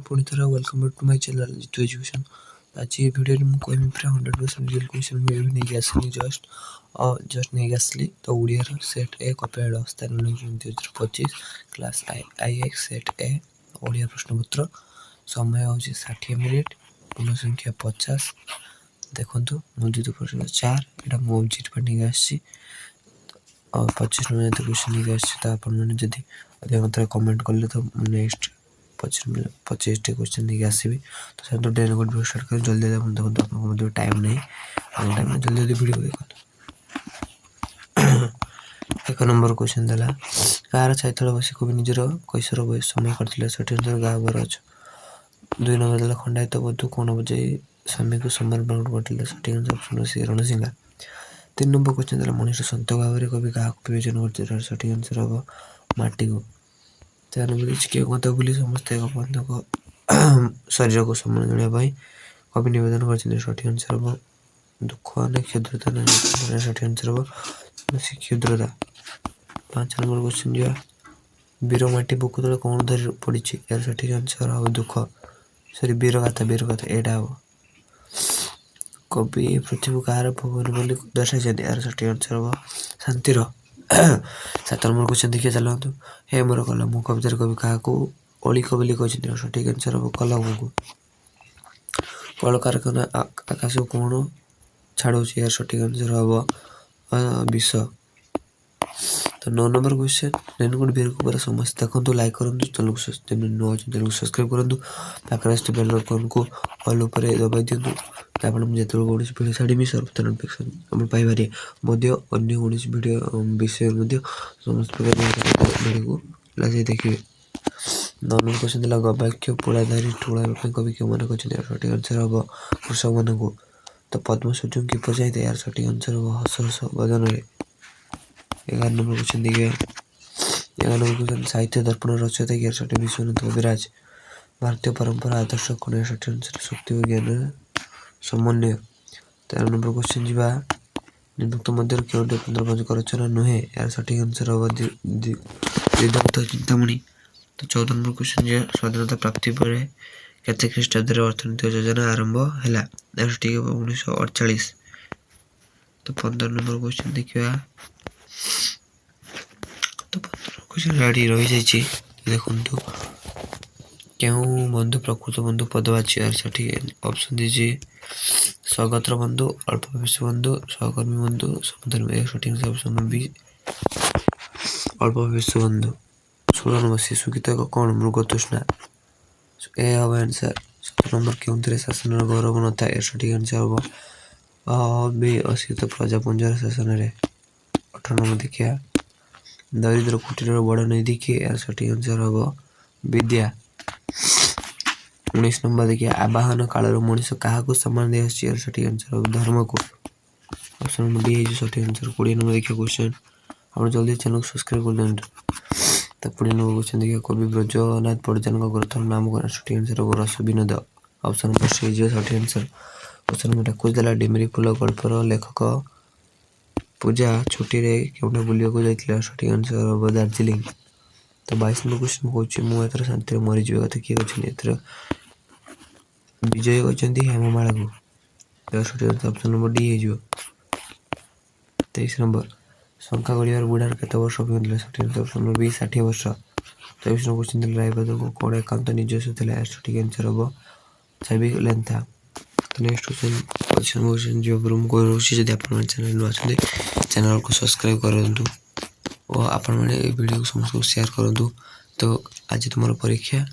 पुणी थर welcome back to my channel Jitu education. आज ये वीडियो में मुझे कहमी पूरा 100% रियल क्वेश्चन नहीं आसली जस्ट नहीं आसली तो ओडिया सेट ए कॉपीराइट अवस्था 2025 क्लास आईएक्स सेट ए ओडिया प्रश्नपत्र। समय हूँ 60 मिनिट, पूर्ण संख्या 50। देखो मुझे प्रश्न 4 यहाँ मो ओबजेक्ट पर नहीं आसी 25 मिनट क्वेश्चन नहीं आसी मैंने कमेंट कले तो नेक्स्ट 25 क्वेश्चन नहीं आसबि। तो सर तो डेन वीडियो स्टार्ट कर जल्दी देखो देखो टाइम नहीं टाइम जल्दी जल्दी वीडियो देखो। एक नंबर क्वेश्चन देला कार छाइतल बसी कवि निजर कैशोर बयस समय करथिले सठी अनुसार गाबर अछि। 2 नंबर देला खंडायत बधु कोन बजाई स्वामी को समर्पण करथिले सठी अनुसार ऑप्शन सी रणसिंगा। 3 नंबर क्वेश्चन देला मनुष्य संत भाव कवि का विवेचन करथिले सठी अनुसार अब माटी को। 4 नंबर के कथा बोली समस्त एक बंध को शरीर को सम्मान देने कवि निवेदन कर सठी अनुसार अब दुख ने क्षुद्रता सठी अनुसार अब क्षुद्रता। 5 नंबर क्वेश्चन जो वीर माटी बुक तले कौन धरी पड़ी यार सठी आंसर हम दुख सॉरी वीरगाथा एटा हम कवि पृथ्वी कार भवन बोली दर्शाई यार सठी आंसर हम शांतिर। 7 नंबर क्वेश्चन देखिए चलतु हे मोर कलम मो कवितार कवि क्या अली कवि कहते सठिक आंसर हम कलम को। कल कारखाना आकाश को कौन छाड़ू यार सठिक आंसर हम विष। तो 9 नंबर क्वेश्चन रेणुकूट वीर को पूरा समस्त देखो लाइक करूँ चैनल को चैनल सब्सक्राइब करूँ पाखे आस बेल आइकन को ऑल उपर दबाई दिंतु आप मुझे कौन वीडियो छाड़ी सर्वप्रथम नोटिफिकेशन आप पाइपर अन्य कौन वीडियो विषय समस्त प्रकार वीडियो को लगे देखिए। 9 नंबर क्वेश्चन देला गवाक्ष पोड़ाधारी ठूड़ा कवि क्यों मन कर सठिक आंसर हम कृषक मान को। तो पद्म सूर्य की पचाई यार सठिक आंसर हम हस हस बदन। 11 नंबर क्वेश्चन देखिए 11 नंबर क्वेश्चन साहित्य दर्पण रचयिता यार सठिक विश्वनाथ कविराज। भारतीय परंपरा आदर्श कौन यार सठिक आंसर शक्ति विज्ञान समन्वय। 13 नंबर क्वेश्चन जी निम्नोक्त मध्य क्यों 15 रचना नुहे यार सठिक आंसर हम दिदत्त चिंतामणि। तो 14 नंबर क्वेश्चन जी स्वाधीनता प्राप्ति पर केते ख्रीष्टाब्द अर्थनैतिक योजना आरंभ है यार सठिक 1948। तो 15 नंबर क्वेश्चन देखिए तो 15 क्वेश्चन रेडी रही जाइए देखो क्यों बंधु प्रकृत बंधु पदवाची यार सठिक ऑप्शन दीजिए स्वगत्र बंधु अल्प भविष्य बंधु सहकर्मी बंधु समधर्मी सठिक ऑप्शन बी अल्प भविष्य बंधु। 16 नंबर शिशु गीत कौन मृग तृष्णा ए हम आंसर। 17 नंबर क्यों शासन गौरव न था यार सठिक आंसर हम बी अशिक्षित प्रजा पंजर शासन। 18 नंबर देखिए दरिद्र कुटीर बड़ निधि किए यार सठिक आंसर हम विद्या। 19 नंबर देखिए आवाहन काल मनीष क्या सम्मान दे यार सठिक आंसर हम धर्म को। ऑप्शन नंबर डी है सठिक आंसर। 20 नंबर देखिए क्वेश्चन आप जल्दी चैनल को सब्सक्राइब कर दें। तो 20 नंबर क्वेश्चन देखिए कवि ब्रजनाथ परिजन ग्रंथर नाम कौन सठिक आंसर हम रस विनोद। ऑप्शन नंबर सी है सठिक आंसर। क्वेश्चन नंबर 21 देला डिमरी फूल गल्पर लेखक पूजा छुट्टी रे क्यों बुलिया जाइए सठिक आंसर हम दार्जिलिंग। तो 22 नंबर क्वेश्चन कहूँ मुझे शांति मरीज कथा किए कहते विजय कहते हेममाला को सठिक ऑप्शन नंबर डी है। 23 नंबर शंका गढ़ियार बुढ़ार केते वर्ष अभिज्ञ सठिक ऑप्शन नंबर बी 60 वर्ष। 24 नंबर क्वेश्चन देला रायबाद को कौन एकांत निजस्व था सठिक आंसर हम सैबिक लेंथा। तो नेक्स्ट क्वेश्चन जो रूम को रोचे जब आप चैनल नु आछन चैनल को सब्सक्राइब करंतु और आपण माने वीडियो को समस्त को शेयर करंतु। तो आज तुम्हारा परीक्षा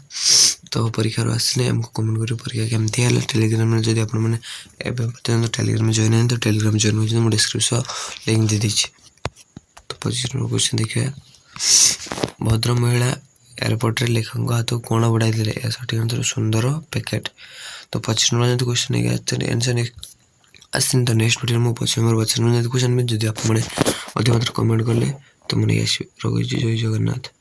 तो परीक्षा आसने हमको कमेंट करी परीक्षा केमती है टेलीग्राम में जब आपण माने पर्यटन टेलीग्राम में जॉइन हैं तो टेलीग्राम जॉइन हो जाए डिस्क्रिप्शन लिंक दे दीजिए। तो 25 नंबर क्वेश्चन देखिए भद्र महिला एयरपोर्ट रे लेखक हाथ कोण बढ़ाई दिले सठिक आंसर सुंदर पैकेट। तो 25 नंबर क्वेश्चन आंसर आसन तो नेक्स्ट वीडियो में 25 नंबर क्वेश्चन में जब आप मैंने अधिक मात्रा कमेंट कले तो मैंने रखी जय जगन्नाथ।